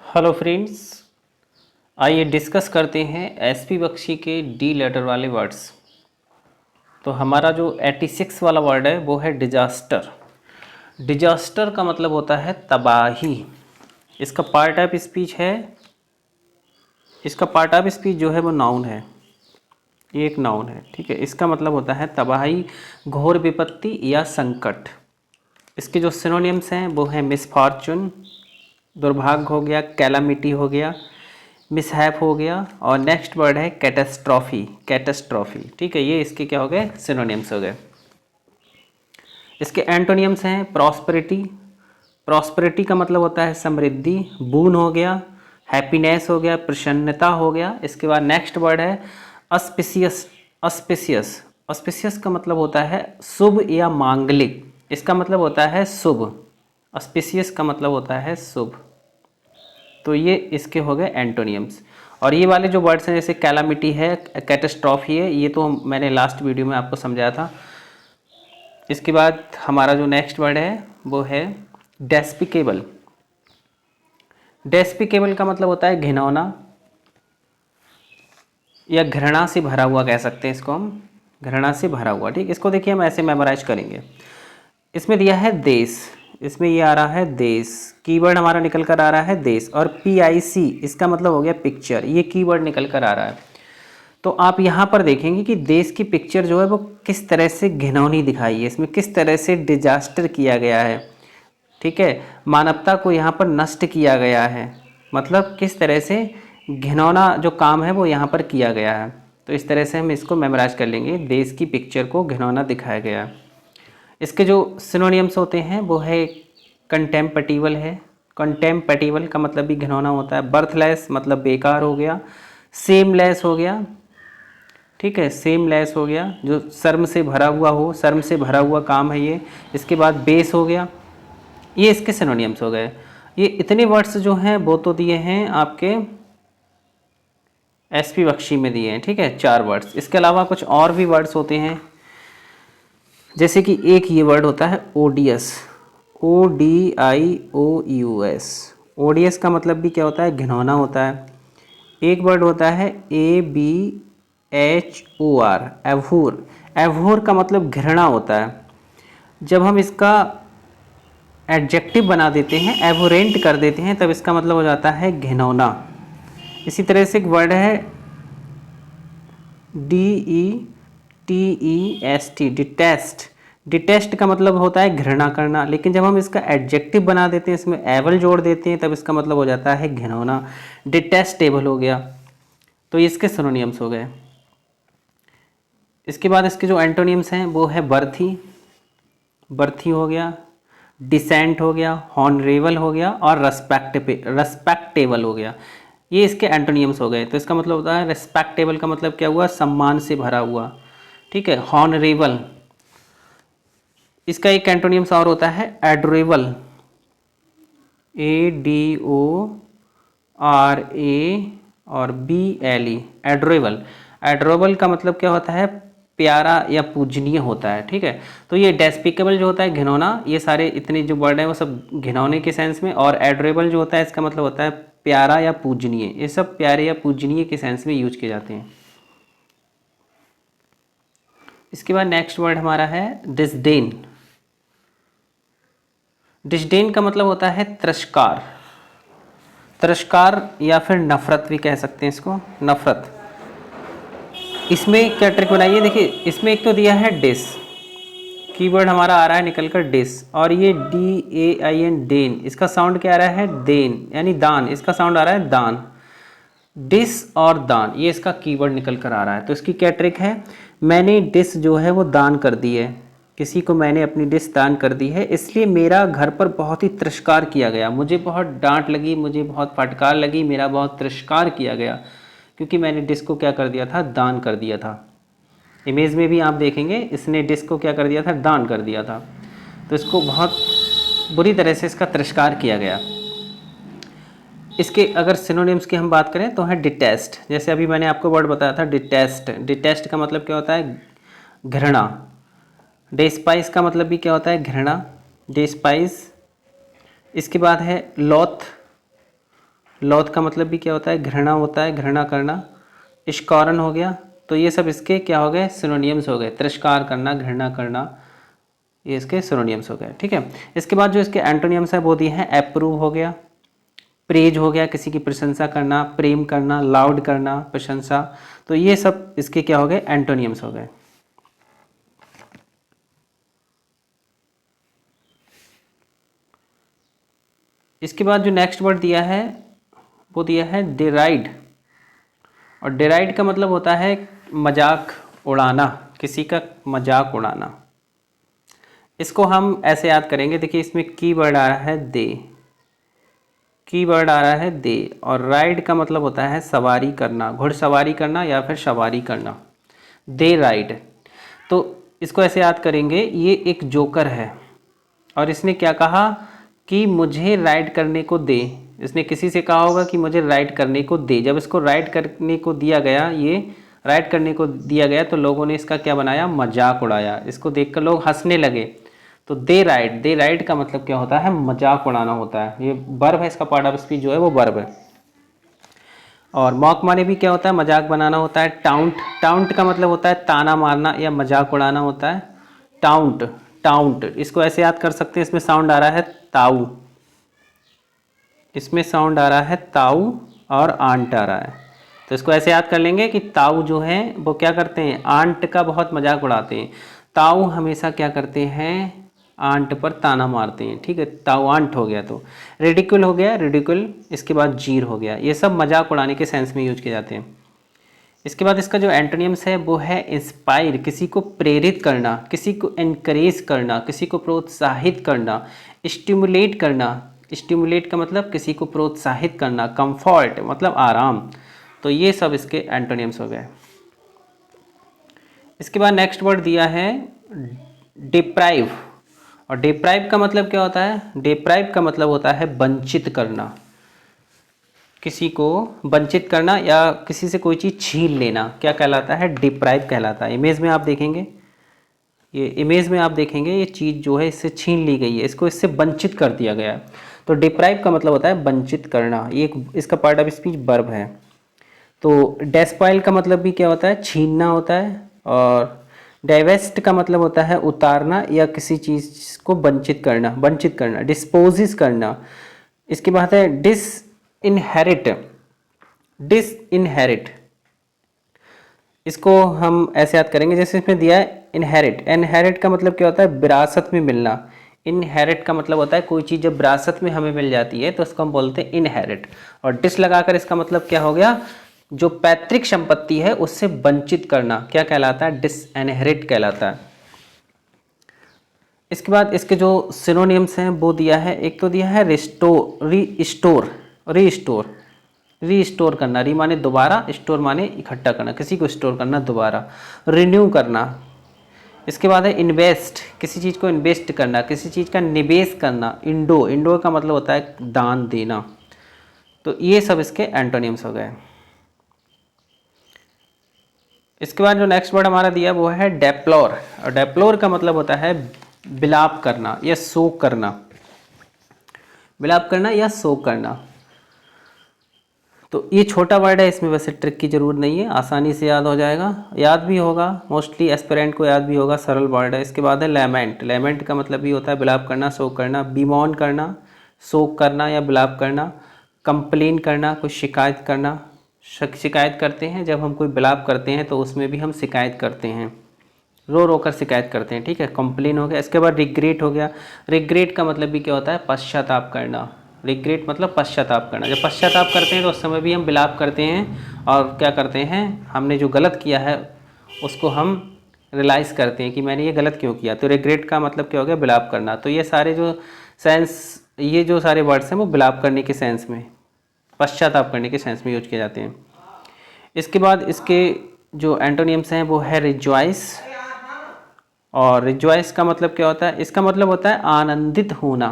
Hello friends, आइए discuss करते हैं एसपी बख्शी के डी लेटर वाले वर्ड्स। तो हमारा जो 86 वाला वर्ड है वो है डिजास्टर। डिजास्टर का मतलब होता है तबाही। इसका पार्ट ऑफ स्पीच है, इसका पार्ट ऑफ स्पीच जो है वो नाउन है, ये एक नाउन है। ठीक है, इसका मतलब होता है तबाही, घोर विपत्ति या संकट। इसके जो सिनोनिम्स हैं वो हैं मिसफॉर्चून, दुर्भाग्य हो गया, कैलामिटी हो गया, मिसहैप हो गया, और नेक्स्ट वर्ड है कैटेस्ट्रॉफी। कैटेस्ट्रॉफी, ठीक है, ये इसके क्या हो गए, सिनोनिम्स हो गए। इसके एंटोनियम्स हैं प्रॉस्पेरिटी। प्रॉस्पेरिटी का मतलब होता है समृद्धि, बून हो गया, हैप्पीनेस हो गया, प्रसन्नता हो गया। इसके बाद नेक्स्ट वर्ड है अस्पिशियस। अस्पिशियस, अस्पिशियस का मतलब होता है शुभ या मांगलिक। इसका मतलब होता है शुभ। अस्पिशियस का मतलब होता है शुभ। तो ये इसके हो गए एंटोनियम्स। और ये वाले जो वर्ड्स हैं जैसे कैलामिटी है, कैटेस्ट्रॉफी है, ये तो मैंने लास्ट वीडियो में आपको समझाया था। इसके बाद हमारा जो नेक्स्ट वर्ड है वो है डेस्पिकेबल। डेस्पिकेबल का मतलब होता है घिनौना या घृणा से भरा हुआ, कह सकते हैं इसको हम, घृणा से भरा हुआ। ठीक, इसको देखिए हम ऐसे मेमोराइज करेंगे। इसमें दिया है देश, इसमें ये आ रहा है देश, कीवर्ड हमारा निकल कर आ रहा है देश। और PIC इसका मतलब हो गया पिक्चर, ये कीवर्ड निकल कर आ रहा है। तो आप यहाँ पर देखेंगे कि देश की पिक्चर जो है वो किस तरह से घिनौनी दिखाई है, इसमें किस तरह से डिजास्टर किया गया है। ठीक है, मानवता को यहाँ पर नष्ट किया गया है, मतलब किस तरह से घिनौना जो काम है वो यहाँ पर किया गया है। तो इस तरह से हम इसको मेमोराइज कर लेंगे, देश की पिक्चर को घिनौना दिखाया गया है। इसके जो सिनोनियम्स होते हैं वो है कंटेम्पटिबल है। कंटेम्पटिबल का मतलब भी घिनौना होता है। बर्थलेस मतलब बेकार हो गया। सेमलेस हो गया, ठीक है, सेमलेस हो गया, जो शर्म से भरा हुआ हो, शर्म से भरा हुआ काम है ये। इसके बाद बेस हो गया। ये इसके सिनोनियम्स हो गए। ये इतने वर्ड्स जो हैं वो तो दिए हैं आपके एसपी बख्शी में दिए हैं। ठीक है, 4 वर्ड्स। इसके अलावा कुछ और भी वर्ड्स होते हैं, जैसे कि एक ये वर्ड होता है ओडियस। ODIOUS। ओडियस का मतलब भी क्या होता है, घिनौना होता है। एक वर्ड होता है ABHOR, एवहूर। एवहूर का मतलब घृणा होता है। जब हम इसका एडजेक्टिव बना देते हैं, एवोरेंट कर देते हैं, तब इसका मतलब हो जाता है घिनौना। इसी तरह से एक वर्ड है DETEST, डिटेस्ट। डिटेस्ट का मतलब होता है घृणा करना, लेकिन जब हम इसका एडजेक्टिव बना देते हैं, इसमें एवल जोड़ देते हैं, तब इसका मतलब हो जाता है घिनौना। डिटेस्टेबल हो गया। तो इसके सिनोनियम्स हो गए। इसके बाद इसके जो एंटोनियम्स हैं वो है बर्थी। बर्थी हो गया, डिसेंट हो गया, हॉनरेबल हो गया, और रेस्पेक्टेबल हो गया। ये इसके एंटोनियम्स हो गए। तो इसका मतलब होता है रेस्पेक्टेबल का मतलब क्या हुआ, सम्मान से भरा हुआ। ठीक है, हॉनरेबल, इसका एक एंटोनियम्स और होता है एडोरेबल। ADORABLE, adorable. एडोरेबल का मतलब क्या होता है, प्यारा या पूजनीय होता है। ठीक है, तो ये डेस्पिकेबल जो होता है घिनौना, ये सारे इतने जो वर्ड हैं वो सब घिनौने के सेंस में। और एडोरेबल जो होता है इसका मतलब होता है प्यारा या पूजनीय। ये सब प्यारे या पूजनीय के सेंस में यूज किए जाते हैं। इसके बाद नेक्स्ट वर्ड हमारा है डिसडेन। डिसडेन का मतलब होता है तिरस्कार। तिरस्कार या फिर नफरत भी कह सकते हैं इसको, नफरत। इसमें क्या ट्रिक बनाइए, देखिए इसमें एक तो दिया है डिस, कीवर्ड हमारा आ रहा है निकल कर डिस, और ये DAIN, डेन, इसका साउंड क्या आ रहा है, देन, यानी दान, इसका साउंड आ रहा है दान। डिस और दान, ये इसका कीवर्ड निकल कर आ रहा है। तो इसकी क्या ट्रिक है, मैंने डिस जो है वो दान कर दी है, किसी को मैंने अपनी डिस दान कर दी है, इसलिए मेरा घर पर बहुत ही तिरस्कार किया गया, मुझे बहुत डांट लगी, मुझे बहुत फटकार लगी, मेरा बहुत तिरस्कार किया गया, क्योंकि मैंने डिस को क्या कर दिया था, दान कर दिया था। इमेज में भी आप देखेंगे इसने डिस को क्या कर दिया था, दान कर दिया था। तो इसको बहुत बुरी तरह से इसका तिरस्कार किया गया। इसके अगर सिनोनिम्स की हम बात करें तो है डिटेस्ट। जैसे अभी मैंने आपको वर्ड बताया था डिटेस्ट। डिटेस्ट का मतलब क्या होता है, घृणा। डेस्पाइस का मतलब भी क्या होता है, घृणा, डेस्पाइस। इसके बाद है लॉथ। लौथ का मतलब भी क्या होता है, घृणा होता है, घृणा करना। इश्कौरन हो गया। तो ये सब इसके क्या हो गए, सिनोनियम्स हो गए। तिरस्कार करना, घृणा करना, ये इसके सिनोनियम्स हो गए। ठीक है, इसके बाद जो इसके एंटोनियम्स है वो दिए हैं। अप्रूव हो गया, प्रेज हो गया, किसी की प्रशंसा करना, प्रेम करना, लाउड करना, प्रशंसा। तो ये सब इसके क्या हो गए, एंटोनियम्स हो गए। इसके बाद जो नेक्स्ट वर्ड दिया है वो दिया है डेराइड। और डेराइड का मतलब होता है मजाक उड़ाना, किसी का मजाक उड़ाना। इसको हम ऐसे याद करेंगे, देखिए इसमें की वर्ड आ रहा है दे, की वर्ड आ रहा है दे। और राइड का मतलब होता है सवारी करना, घुड़सवारी करना या फिर सवारी करना, दे राइड। तो इसको ऐसे याद करेंगे, ये एक जोकर है और इसने क्या कहा कि मुझे राइड करने को दे। इसने किसी से कहा होगा कि मुझे राइड करने को दे। जब इसको राइड करने को दिया गया, ये राइड करने को दिया गया, तो लोगों ने इसका क्या बनाया, मजाक उड़ाया। इसको देखकर लोग हंसने लगे। तो दे राइड, दे राइड का मतलब क्या होता है, मजाक उड़ाना होता है। ये वर्ब है, इसका पार्ट ऑफ स्पीच जो है वो वर्ब है। और मॉक मारे भी क्या होता है, मजाक बनाना होता है। टाउंट, टाउंट का मतलब होता है ताना मारना या मजाक उड़ाना होता है। टाउंट, टाउंट इसको ऐसे याद कर सकते हैं, इसमें साउंड आ रहा है ताऊ, इसमें साउंड आ रहा है ताऊ और आंट आ रहा है। तो इसको ऐसे याद कर लेंगे कि ताऊ जो है वो क्या करते हैं, आंट का बहुत मजाक उड़ाते हैं। ताऊ हमेशा क्या करते हैं, आंट पर ताना मारते हैं। ठीक है, ताऊ आंट हो गया। तो रेडिकुल हो गया, रेडिकुल। इसके बाद जीर हो गया। ये सब मजाक उड़ाने के सेंस में यूज किए जाते हैं। इसके बाद इसका जो एंटोनियम्स है वो है इंस्पायर, किसी को प्रेरित करना, किसी को एनकरेज करना, किसी को प्रोत्साहित करना। स्टिमुलेट करना, स्टिमुलेट का मतलब किसी को प्रोत्साहित करना। कंफर्ट मतलब आराम। तो ये सब इसके एंटोनियम्स हो गए। इसके बाद नेक्स्ट वर्ड दिया है डिप्राइव। और डिप्राइव का मतलब क्या होता है, डिप्राइव का मतलब होता है वंचित करना, किसी को वंचित करना या किसी से कोई चीज़ छीन लेना, क्या कहलाता है, डिप्राइव कहलाता है। इमेज में आप देखेंगे, ये इमेज में आप देखेंगे ये चीज़ जो है इससे छीन ली गई है, इसको इससे वंचित कर दिया गया है। तो डिप्राइव का मतलब होता है वंचित करना। ये एक इसका पार्ट ऑफ स्पीच वर्ब है। तो डेस्पॉइल का मतलब भी क्या होता है, छीनना होता है। और डाइवेस्ट का मतलब होता है उतारना या किसी चीज़ को वंचित करना, वंचित करना, डिस्पोजिस करना। इसके बाद है डिसइनहेरिट, डिसइनहेरिट। इसको हम ऐसे याद करेंगे, जैसे इसमें दिया है इनहेरिट। इनहेरिट का मतलब क्या होता है, विरासत में मिलना। इनहेरिट का मतलब होता है कोई चीज़ जब विरासत में हमें मिल जाती है तो उसको हम बोलते हैं इनहेरिट। और डिस लगाकर इसका मतलब क्या हो गया, जो पैतृक संपत्ति है उससे वंचित करना, क्या कहलाता है, डिसइनहेरिट कहलाता है। इसके बाद इसके जो सिनोनिम्स हैं वो दिया है, एक तो दिया है रिस्टोर, रीस्टोर, रीस्टोर, रीस्टोर करना। री माने दोबारा, स्टोर माने इकट्ठा करना, किसी को स्टोर करना दोबारा। रिन्यू करना। इसके बाद है इन्वेस्ट, किसी चीज़ को इन्वेस्ट करना, किसी चीज़ का निवेश करना। इंडो, इंडो का मतलब होता है दान देना। तो ये सब इसके एंटोनिम्स हो गए। इसके बाद जो नेक्स्ट वर्ड हमारा दिया वो है डेप्लोर। और डेप्लोर का मतलब होता है विलाप करना या शोक करना, विलाप करना या शोक करना। तो ये छोटा वर्ड है, इसमें वैसे ट्रिक की ज़रूरत नहीं है, आसानी से याद हो जाएगा, याद भी होगा, मोस्टली एस्पिरेंट को याद भी होगा, सरल वर्ड है। इसके बाद है लेमेंट। लेमेंट का मतलब भी होता है विलाप करना, शोक करना। बीमॉन करना, शोक करना या विलाप करना। कंप्लेन करना, कुछ शिकायत करना, शिकायत करते हैं। जब हम कोई विलाप करते हैं तो उसमें भी हम शिकायत करते हैं, रो रो कर शिकायत करते हैं। ठीक है, कंप्लेन हो गया। इसके बाद रिग्रेट हो गया। रिग्रेट का मतलब भी क्या होता है, पश्चाताप करना। रिग्रेट मतलब पश्चाताप करना। जब पश्चाताप करते हैं तो उस समय भी हम विलाप करते हैं और क्या करते हैं, हमने जो गलत किया है उसको हम रियलाइज़ करते हैं कि मैंने ये गलत क्यों किया। तो रिग्रेट का मतलब क्या हो गया, विलाप करना। तो ये सारे जो सेंस, ये जो सारे वर्ड्स हैं वो विलाप करने के सेंस में, पश्चाताप करने के सेंस में यूज किए जाते हैं। इसके बाद इसके जो एंटोनियम्स हैं वो है रिजॉइस। और रिजॉइस का मतलब क्या होता है, इसका मतलब होता है आनंदित होना,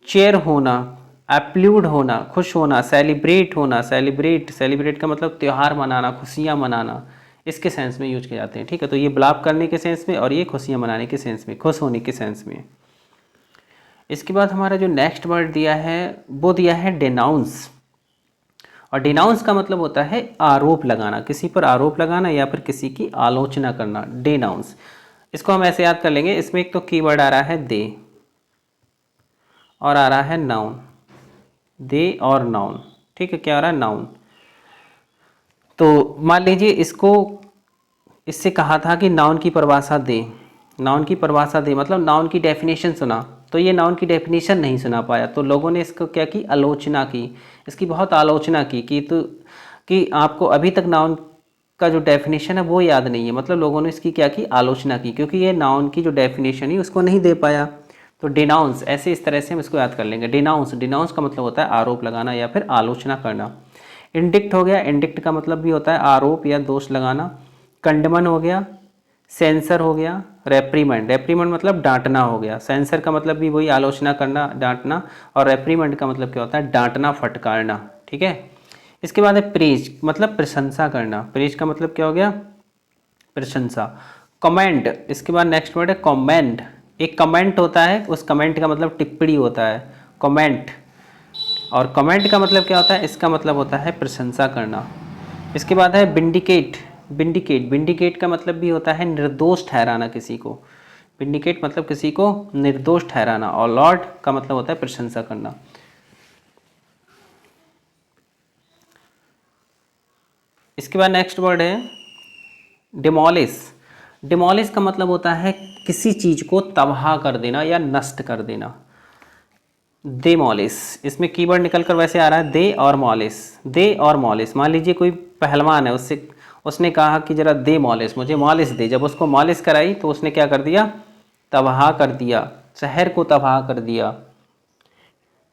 चेयर होना, एप्लूड होना, खुश होना, सेलिब्रेट होना। सेलिब्रेट, सेलिब्रेट का मतलब त्यौहार मनाना, खुशियाँ मनाना, इसके सेंस में यूज किए जाते हैं। ठीक है, तो ये विलाप करने के सेंस में और ये खुशियाँ मनाने के सेंस में, खुश होने के सेंस में। इसके बाद हमारा जो नेक्स्ट वर्ड दिया है वो दिया है डेनाउंस। और डिनाउंस का मतलब होता है आरोप लगाना, किसी पर आरोप लगाना या फिर किसी की आलोचना करना, डिनाउंस। इसको हम ऐसे याद कर लेंगे, इसमें एक तो कीवर्ड आ रहा है दे और आ रहा है नाउन, दे और नाउन, ठीक है, क्या आ रहा है, नाउन। तो मान लीजिए इसको, इससे कहा था कि नाउन की परिभाषा दे, नाउन की परिभाषा दे मतलब नाउन की डेफिनेशन सुना, तो ये नाउन की डेफिनेशन नहीं सुना पाया, तो लोगों ने इसको क्या की, आलोचना की, इसकी बहुत आलोचना की कि आपको अभी तक नाउन का जो डेफिनेशन है वो याद नहीं है, मतलब लोगों ने इसकी क्या की, आलोचना की, क्योंकि ये नाउन की जो डेफिनेशन है उसको नहीं दे पाया। तो डिनाउंस, ऐसे इस तरह से हम इसको याद कर लेंगे। डिनाउंस, डिनाउंस का मतलब होता है आरोप लगाना या फिर आलोचना करना। इंडिक्ट हो गया, इंडिक्ट का मतलब भी होता है आरोप या दोष लगाना। कंडमन हो गया, सेंसर हो गया, रेप्रीमेंड, रेप्रीमेंड मतलब डांटना हो गया, सेंसर का मतलब भी वही आलोचना करना, डांटना, और रेप्रीमेंड का मतलब क्या होता है, डांटना, फटकारना, ठीक है। इसके बाद है प्रेज, मतलब प्रशंसा करना, प्रेज का मतलब क्या हो गया, प्रशंसा। कमेंट, इसके बाद नेक्स्ट वर्ड है कमेंट, एक कमेंट होता है, उस कमेंट का मतलब टिप्पणी होता है, कमेंट। और कमेंट का मतलब क्या होता है, इसका मतलब होता है प्रशंसा करना। इसके बाद है विंडिकेट, विंडिकेट, विंडिकेट का मतलब भी होता है निर्दोष ठहराना किसी को, विंडिकेट मतलब किसी को निर्दोष ठहराना। और लॉर्ड का मतलब होता है प्रशंसा करना। इसके बाद नेक्स्ट वर्ड है डिमोलिश, डिमोलिश का मतलब होता है किसी चीज को तबाह कर देना या नष्ट कर देना, डिमोलिश। इसमें कीवर्ड निकलकर वैसे आ रहा है दे और मॉलिश, दे और मॉलिश। मान लीजिए कोई पहलवान है, उसने कहा कि जरा दे मॉलिश, मुझे मॉलिश दे, जब उसको मॉलिश कराई तो उसने क्या कर दिया, तबाह कर दिया, शहर को तबाह कर दिया।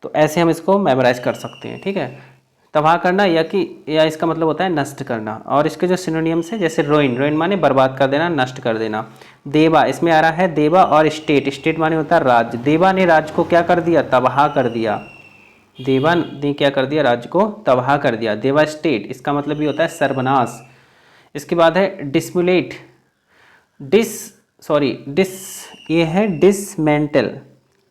तो ऐसे हम इसको मेमोराइज कर सकते हैं, ठीक है। तबाह करना या इसका मतलब होता है नष्ट करना। और इसके जो सिनोनियम्स है, जैसे रोइन, रोइन माने बर्बाद कर देना, नष्ट कर देना। देवा, इसमें आ रहा है देवा और स्टेट, स्टेट माने होता है राज्य, देवा ने राज्य को क्या कर दिया, तबाह कर दिया, देवा ने क्या कर दिया, राज्य को तबाह कर दिया, देवा स्टेट, इसका मतलब भी होता है सर्वनाश। इसके बाद है डिस्मुलेट, डिस ये है डिसमेंटल,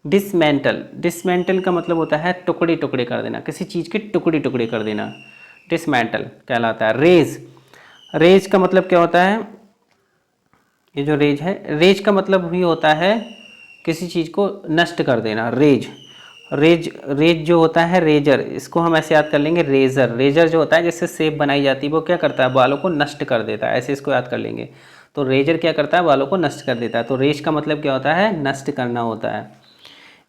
डिसमेंटल, डिसमेंटल का मतलब होता है टुकड़े टुकड़े कर देना, किसी चीज़ के टुकड़े टुकड़े कर देना, डिसमेंटल कहलाता है। रेज, रेज का मतलब क्या होता है, ये जो रेज है, रेज का मतलब भी होता है किसी चीज़ को नष्ट कर देना, रेज, रेज, रेज जो होता है रेजर, इसको हम ऐसे याद कर लेंगे रेजर, रेजर जो होता है जिससे सेब बनाई जाती है वो क्या करता है, बालों को नष्ट कर देता है, ऐसे इसको याद कर लेंगे। तो रेजर क्या करता है, बालों को नष्ट कर देता है। तो रेज का मतलब क्या होता है, नष्ट करना होता है।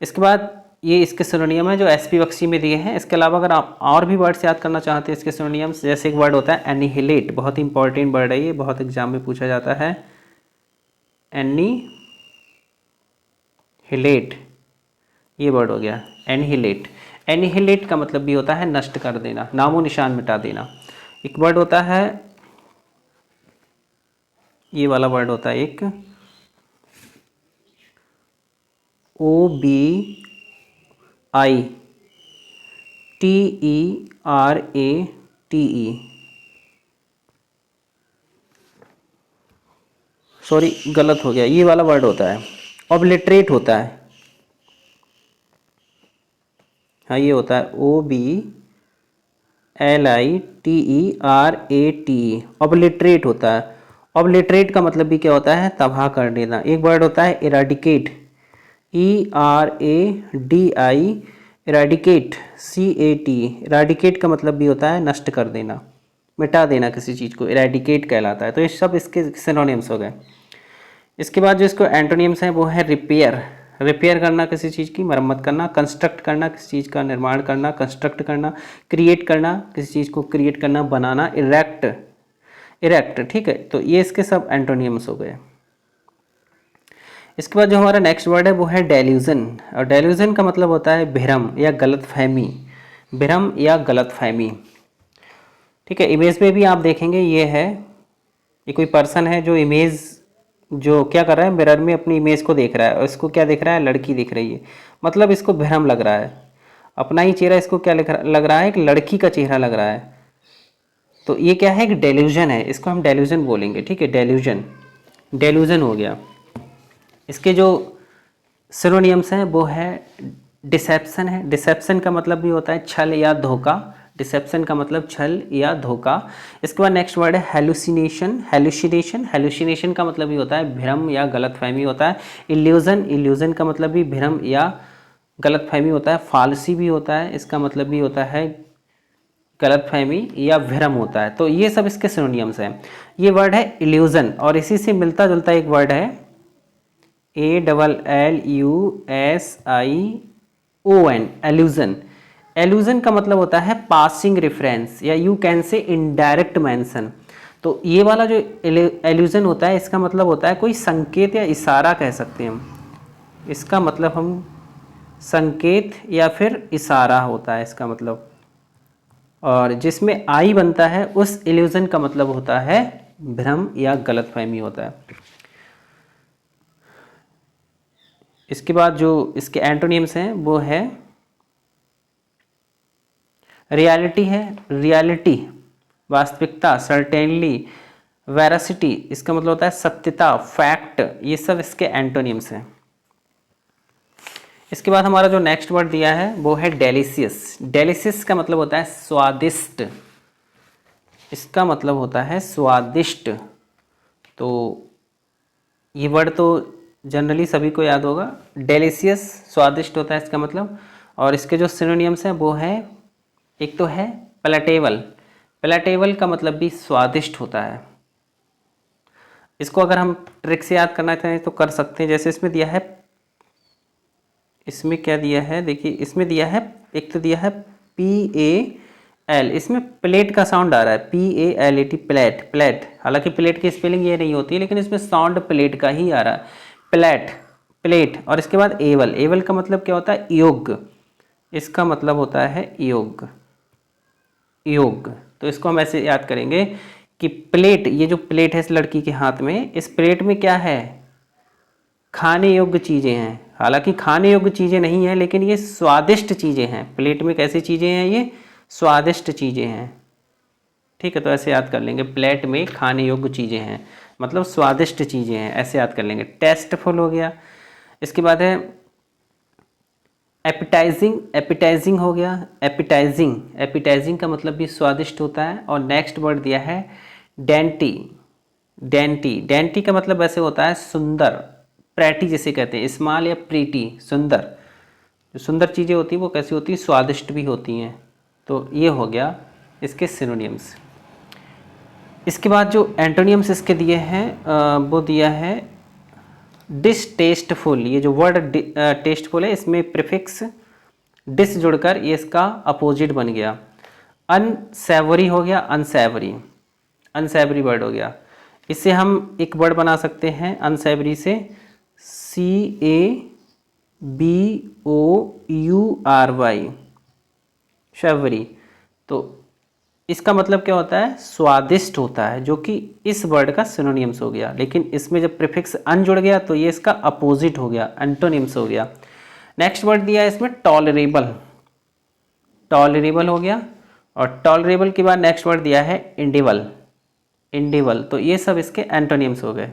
इसके बाद ये इसके सिनोनियम है जो एसपी बख्शी में दिए हैं। इसके अलावा अगर आप और भी वर्ड्स याद करना चाहते हैं इसके सिनोनियम्स, जैसे एक वर्ड होता है एनिहिलेट, बहुत ही इंपॉर्टेंट वर्ड है ये, बहुत एग्जाम में पूछा जाता है, एनिहिलेट, ये वर्ड हो गया एनिहिलेट। एनिहिलेट का मतलब भी होता है नष्ट कर देना, नामो निशान मिटा देना। एक वर्ड होता है, ये वाला वर्ड होता है एक OBITERATE, सॉरी गलत हो गया, ये वाला वर्ड होता है ऑब्लिटरेट होता है, हाँ ये होता है OBLITERATE, ऑब्लिटरेट होता है। ऑब्लिटरेट का मतलब भी क्या होता है, तबाह कर देना। एक वर्ड होता है eradicate, ERADI, eradicate, CAT, eradicate का मतलब भी होता है नष्ट कर देना, मिटा देना किसी चीज़ को, इराडिकेट कहलाता है। तो ये सब इसके सिनोनिम्स हो गए। इसके बाद जो इसको एंटोनिम्स हैं वो है रिपेयर, रिपेयर करना किसी चीज़ की, मरम्मत करना, कंस्ट्रक्ट करना किसी चीज़ का निर्माण करना, कंस्ट्रक्ट करना, क्रिएट करना किसी चीज़ को क्रिएट करना, बनाना, इरेक्ट, इरेक्ट, ठीक है। तो ये इसके सब एंटोनिम्स हो गए। इसके बाद जो हमारा नेक्स्ट वर्ड है वो है डेल्यूजन, और डेल्यूजन का मतलब होता है भ्रम या गलतफहमी, भ्रम या गलतफहमी, ठीक है। इमेज में भी आप देखेंगे ये है, ये कोई पर्सन है जो इमेज, जो क्या कर रहा है, मिरर में अपनी इमेज को देख रहा है, और इसको क्या दिख रहा है, लड़की दिख रही है, मतलब इसको भ्रम लग रहा है, अपना ही चेहरा इसको क्या लग रहा है, एक लड़की का चेहरा लग रहा है। तो ये क्या है, एक डेल्यूजन है, इसको हम डेल्यूजन बोलेंगे, ठीक है, डेल्यूजन, डेल्यूजन हो गया। इसके जो सिनोनियम्स हैं वो है डिसेप्शन है, डिसेप्शन का मतलब भी होता है छल या धोखा, डिसेप्शन का मतलब छल या धोखा। इसके बाद नेक्स्ट वर्ड है हेलुसिनेशन। हेलुसिनेशन, हेलुसिनेशन का मतलब ये होता है भ्रम या गलतफहमी होता है। इल्यूजन, इल्यूजन का मतलब भी भ्रम या गलतफहमी होता है। फालसी भी होता है, इसका मतलब भी होता है गलतफहमी या भ्रम होता है। तो ये सब इसके सिनोनिम्स हैं। ये वर्ड है इल्यूजन, और इसी से मिलता जुलता एक वर्ड है ALLUSION, एल्यूजन। एल्यूजन का मतलब होता है पासिंग रेफरेंस, या you can say indirect mention. तो ये वाला जो एल्यूजन होता है, इसका मतलब होता है कोई संकेत या इशारा कह सकते हैं हम। इसका मतलब हम संकेत या फिर इशारा होता है इसका मतलब, और जिसमें आई बनता है उस इल्यूजन का मतलब होता है भ्रम या गलतफहमी होता है। इसके बाद जो इसके एंटोनिम्स हैं वो है रियलिटी है, रियलिटी वास्तविकता, सर्टेनली, वेरासिटी इसका मतलब होता है सत्यता, फैक्ट, ये सब इसके एंटोनिम्स हैं। इसके बाद हमारा जो नेक्स्ट वर्ड दिया है वो है डेलिशियस। डेलिशियस का मतलब होता है स्वादिष्ट, इसका मतलब होता है स्वादिष्ट। तो ये वर्ड तो जनरली सभी को याद होगा, डेलिशियस स्वादिष्ट होता है इसका मतलब। और इसके जो सिनोनिम्स हैं वो है, एक तो है पैलेटेबल। पैलेटेबल का मतलब भी स्वादिष्ट होता है। इसको अगर हम ट्रिक से याद करना चाहें तो कर सकते हैं। जैसे इसमें दिया है, इसमें क्या दिया है देखिए, इसमें दिया है, एक तो दिया है PAL, इसमें प्लेट का साउंड आ रहा है, PALAT, प्लेट, प्लेट। हालांकि प्लेट की स्पेलिंग ये नहीं होती, लेकिन इसमें साउंड प्लेट का ही आ रहा है, प्लेट, प्लेट। और इसके बाद एवल, एवल का मतलब क्या होता है योग, इसका मतलब होता है योग, योग। तो इसको हम ऐसे याद करेंगे कि प्लेट, ये जो प्लेट है इस लड़की के हाथ में, इस प्लेट में क्या है, खाने योग्य चीज़ें हैं। हालांकि खाने योग्य चीज़ें नहीं हैं, लेकिन ये स्वादिष्ट चीज़ें हैं। प्लेट में कैसी चीज़ें हैं, ये स्वादिष्ट चीज़ें हैं। ठीक है, तो ऐसे याद कर लेंगे, प्लेट में खाने योग्य चीज़ें हैं मतलब स्वादिष्ट चीज़ें हैं, ऐसे याद कर लेंगे। टेस्टफुल हो गया। इसके बाद है एपिटाइजिंग, एपिटाइजिंग हो गया, एपिटाइजिंग, एपिटाइजिंग का मतलब भी स्वादिष्ट होता है। और नेक्स्ट वर्ड दिया है डेंटी, डेंटी, डेंटी का मतलब ऐसे होता है सुंदर, प्रेटी जिसे कहते हैं, स्मॉल या प्रीटी, सुंदर। जो सुंदर चीज़ें होती हैं वो कैसी होती हैं, स्वादिष्ट भी होती हैं। तो ये हो गया इसके सिनोनिम्स। इसके बाद जो एंटोनियम्स इसके दिए हैं वो दिया है डिसटेस्टफुल। ये जो वर्ड टेस्टफुल है, इसमें प्रीफिक्स डिस जुड़कर ये इसका अपोजिट बन गया। अनसेवरी हो गया, अनसेवरी, अनसेवरी वर्ड हो गया। इससे हम एक वर्ड बना सकते हैं अनसेवरी से, CABOURY, शेवरी। तो इसका मतलब क्या होता है, स्वादिष्ट होता है, जो कि इस वर्ड का सिनोनिम्स हो गया। लेकिन इसमें जब प्रीफिक्स अन जुड़ गया तो ये इसका अपोजिट हो गया, एंटोनिम्स हो गया। नेक्स्ट वर्ड दिया है इसमें टॉलरेबल, टॉलरेबल हो गया। और टॉलरेबल के बाद नेक्स्ट वर्ड दिया है इंडिवल, इंडिवल। तो ये सब इसके एंटोनिम्स हो गए।